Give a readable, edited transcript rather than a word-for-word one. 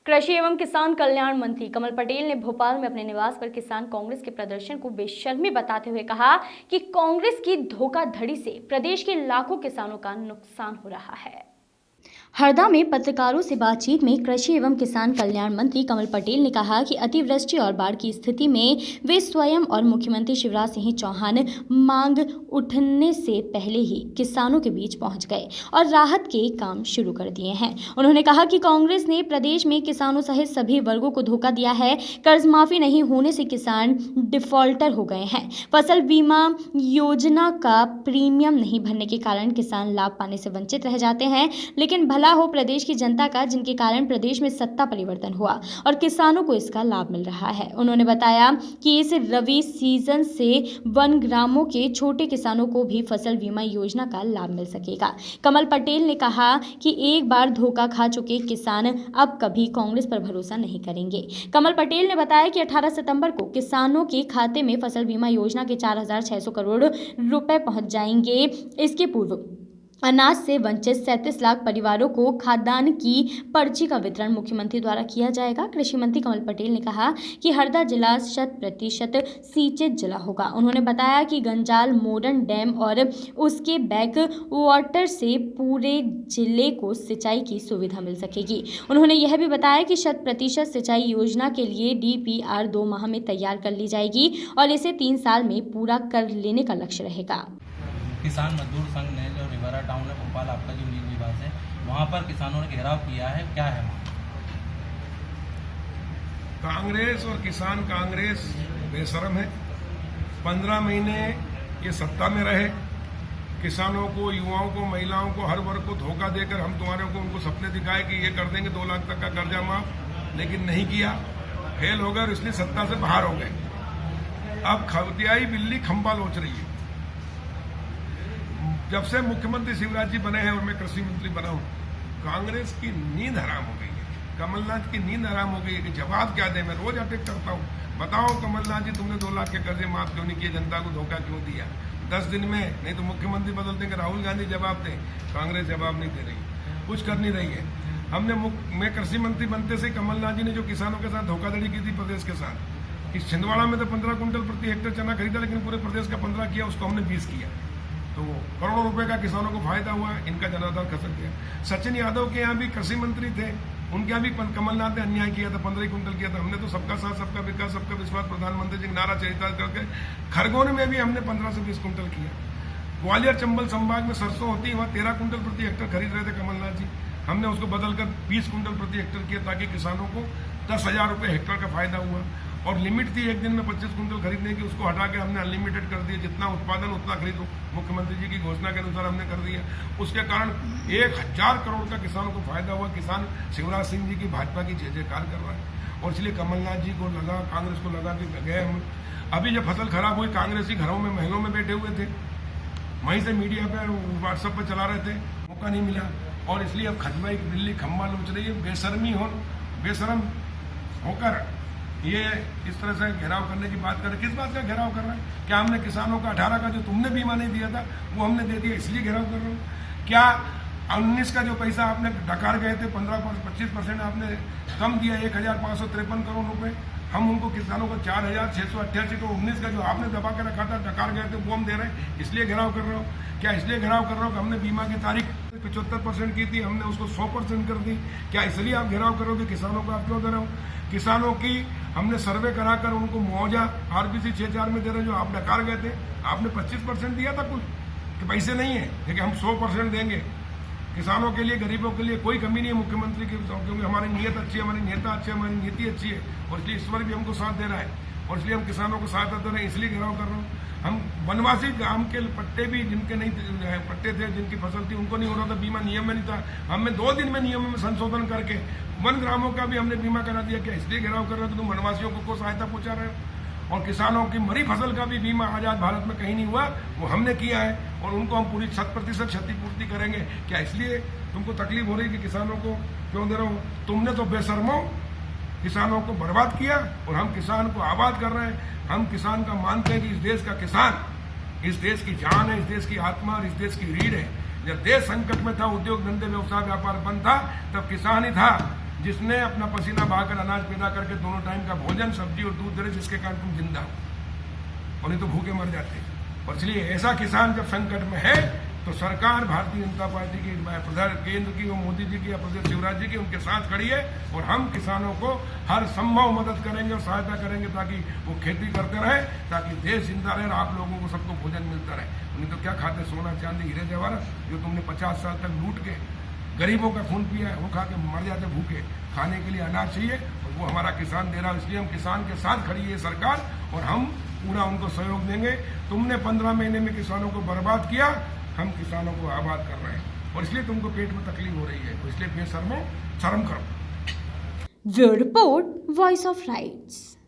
कृषि एवं किसान कल्याण मंत्री कमल पटेल ने भोपाल में अपने निवास पर किसान कांग्रेस के प्रदर्शन को बेशर्मी बताते हुए कहा कि कांग्रेस की धोखाधड़ी से प्रदेश के लाखों किसानों का नुकसान हो रहा है। हरदा में पत्रकारों से बातचीत में कृषि एवं किसान कल्याण मंत्री कमल पटेल ने कहा कि अतिवृष्टि और बाढ़ की स्थिति में वे स्वयं और मुख्यमंत्री शिवराज सिंह चौहान मांग उठने से पहले ही किसानों के बीच पहुंच गए और राहत के काम शुरू कर दिए हैं। उन्होंने कहा कि कांग्रेस ने प्रदेश में किसानों सहित सभी वर्गों को धोखा दिया है। कर्ज माफी नहीं होने से किसान डिफॉल्टर हो गए हैं। फसल बीमा योजना का प्रीमियम नहीं भरने के कारण किसान लाभ पाने से वंचित रह जाते हैं। लेकिन भला हो प्रदेश की जनता का, जिनके कारण प्रदेश में सत्ता परिवर्तन हुआ और किसानों को इसका लाभ मिल रहा है। उन्होंने बताया कि इस रबी सीजन से वन ग्रामों के छोटे किसानों को भी फसल बीमा योजना का लाभ मिल सकेगा। कमल पटेल ने कहा कि एक बार धोखा खा चुके किसान अब कभी कांग्रेस पर भरोसा नहीं करेंगे। कमल पटेल ने बताया कि 18 सितंबर को किसानों के खाते में फसल बीमा योजना के 4,600 करोड़ रुपए पहुंच जाएंगे। इसके पूर्व अनाज से वंचित 37 लाख परिवारों को खाद्यान्न की पर्ची का वितरण मुख्यमंत्री द्वारा किया जाएगा। कृषि मंत्री कमल पटेल ने कहा कि हरदा जिला 100% सिंचित जिला होगा। उन्होंने बताया कि गंजाल मोरन डैम और उसके बैक वाटर से पूरे जिले को सिंचाई की सुविधा मिल सकेगी। उन्होंने यह भी बताया कि 100% सिंचाई योजना के लिए DPR 2 माह में तैयार कर ली जाएगी और इसे 3 साल में पूरा कर लेने का लक्ष्य रहेगा। किसान मजदूर संघ ने जो रिवारा टाउन है भोपाल, आपका जो नील निवास है, वहाँ पर किसानों ने घेराव किया है, क्या है? कांग्रेस और किसान कांग्रेस बेशरम है। 15 महीने ये सत्ता में रहे, किसानों को, युवाओं को, महिलाओं को, हर वर्ग को धोखा देकर हम तुम्हारे को उनको सपने दिखाए कि ये कर देंगे 2 लाख तक का कर्जा माफ, लेकिन नहीं किया, फेल हो गए और इसलिए सत्ता से बाहर हो गए। अब खवतियाई बिल्ली खंबा लोच रही है। जब से मुख्यमंत्री शिवराज जी बने हैं और मैं कृषि मंत्री बना हूं, कांग्रेस की नींद हराम हो गई है, कमलनाथ की नींद हराम हो गई है कि जवाब क्या दे। मैं रोज अटैक करता हूं, बताओ कमलनाथ जी तुमने 2 लाख के कर्जे माफ क्यों नहीं किए, जनता को धोखा क्यों दिया 10 दिन में? नहीं तो मुख्यमंत्री बदल देंगे, राहुल गांधी जवाब दें। कांग्रेस जवाब नहीं दे रही, कुछ कर नहीं रही है। मैं कृषि मंत्री बनते से कमलनाथ जी ने जो किसानों के साथ धोखाधड़ी की थी प्रदेश के साथ, कि छिंदवाड़ा में तो 15 कुंटल प्रति हेक्टेयर चना खरीदा, लेकिन पूरे प्रदेश का 15 किया, उसको हमने 20 किया, तो करोड़ों रुपए का किसानों को फायदा हुआ। इनका जनाधार खसक गया। सचिन यादव के यहाँ भी कृषि मंत्री थे, उनके यहाँ भी कमलनाथ ने अन्याय किया था, 15 कुंटल किया था। हमने तो सबका साथ, सबका विकास, सबका विश्वास प्रधानमंत्री जी नारा चरितार्थ करके खरगोन में भी हमने 15 से 20 कुंटल किया। ग्वालियर चंबल संभाग में सरसों होती है, वहाँ 13 कुंटल प्रति हेक्टेयर खरीद रहे थे कमलनाथ जी, हमने उसको बदलकर 20 कुंटल प्रति हेक्टेयर किया, ताकि किसानों को 10,000 रुपये हेक्टेयर का फायदा हुआ। और लिमिट थी एक दिन में 25 कुंटल खरीदने की, उसको हटा के हमने अनलिमिटेड कर दिया, जितना उत्पादन उतना खरीदो, मुख्यमंत्री जी की घोषणा के अनुसार हमने कर दिया। उसके कारण 1,000 करोड़ का किसानों को फायदा हुआ। किसान शिवराज सिंह जी की भाजपा की जय जयकार कर रहा है, और इसलिए कमलनाथ जी को लगा, कांग्रेस को लगा कि गए हम। अभी जब फसल खराब हुई, कांग्रेसी घरों में, महलों में बैठे हुए थे, वहीं से मीडिया पर, व्हाट्सएप पर चला रहे थे, मौका नहीं मिला, और इसलिए अब खजमा एक दिल्ली खम्बा लोच रही है। बेशरम होकर ये इस तरह से घेराव करने की बात कर रहे। किस बात का घेराव कर रहे हैं? क्या हमने किसानों का 18 का जो तुमने बीमा नहीं दिया था वो हमने दे दिया, इसलिए घेराव कर रहे हो? क्या 19 का जो पैसा आपने डकार गए थे, 25% आपने कम दिया, 1,553 करोड़ रुपए, हम उनको किसानों को 4,688 करोड़ 19 का जो आपने दबा के रखा था, डकार गए थे, वो हम दे रहे हैं, इसलिए घेराव कर रहे हो? क्या इसलिए घेराव कर रहे हो कि हमने बीमा की तारीख 75% की थी, हमने उसको 100% कर दी? क्या इसलिए आप घेराव करोगे? किसानों को आप क्यों दे रहे हो? किसानों की हमने सर्वे कराकर उनको मुआवजा RBC 6,4 में दे रहे, जो आप डकार गए थे। आपने 25% दिया था कुछ, कि पैसे नहीं है, लेकिन हम 100% देंगे किसानों के लिए, गरीबों के लिए। कोई कमी नहीं है मुख्यमंत्री की, क्योंकि हमारी नीयत अच्छी है, हमारी नेता अच्छे, हमारी नीति अच्छी है, और इसलिए ईश्वर भी हमको साथ दे रहा है, और इसलिए हम किसानों को साथ दे रहे हैं, इसलिए घेराव कर रहे हो। हम वनवासी ग्राम के पट्टे भी, जिनके नहीं पट्टे थे, जिनकी फसल थी, उनको नहीं हो रहा था बीमा, नियम में नहीं था, हमने 2 दिन में नियम में संशोधन करके वन ग्रामों का भी हमने बीमा करा दिया। क्या इसलिए घेराव कर रहे हो कि तुम वनवासियों को सहायता पहुंचा रहे हो? और किसानों की मरी फसल का भी बीमा आजाद भारत में कहीं नहीं हुआ, वो हमने किया है, और उनको हम पूरी 100% क्षतिपूर्ति करेंगे। क्या इसलिए तुमको तकलीफ हो रही है कि किसानों को क्यों दे रहे हो? तुमने तो बेशर्मो किसानों को बर्बाद किया, और हम किसान को आबाद कर रहे हैं। हम किसान का मानते हैं कि इस देश का किसान इस देश की जान है, इस देश की आत्मा और इस देश की रीढ़ है। जब देश संकट में था, उद्योग धंधे व्यवसाय व्यापार बंद था, तब किसान ही था जिसने अपना पसीना बहाकर अनाज पैदा करके दोनों टाइम का भोजन, सब्जी और दूध दे रहे, जिसके कारण तुम जिंदा हो, और नहीं तो भूखे मर जाते। और इसलिए ऐसा किसान जब संकट में है तो सरकार भारतीय जनता पार्टी की, प्रधान केंद्र की, मोदी जी की या प्रदेश शिवराज जी की, उनके साथ खड़ी है। और हम किसानों को हर संभव मदद करेंगे और सहायता करेंगे ताकि वो खेती करते रहे, ताकि देश जिंदा रहे और आप लोगों को सबको भोजन मिलता रहे। उन्हें तो क्या खाते, सोना चांदी हीरे जवाहरात, जो तुमने 50 साल तक लूट के गरीबों का खून पिया है, वो खा के मर जाते भूखे। खाने के लिए अनाज चाहिए और वो हमारा किसान दे रहा है, इसलिए हम किसान के साथ खड़ी है सरकार और हम पूरा उनको सहयोग देंगे। तुमने 15 महीने में किसानों को बर्बाद किया, हम किसानों को आबाद कर रहे हैं और इसलिए तुमको पेट में तकलीफ हो रही है, तो इसलिए बेशर्मो शर्म करो। Bureau report, voice of rights.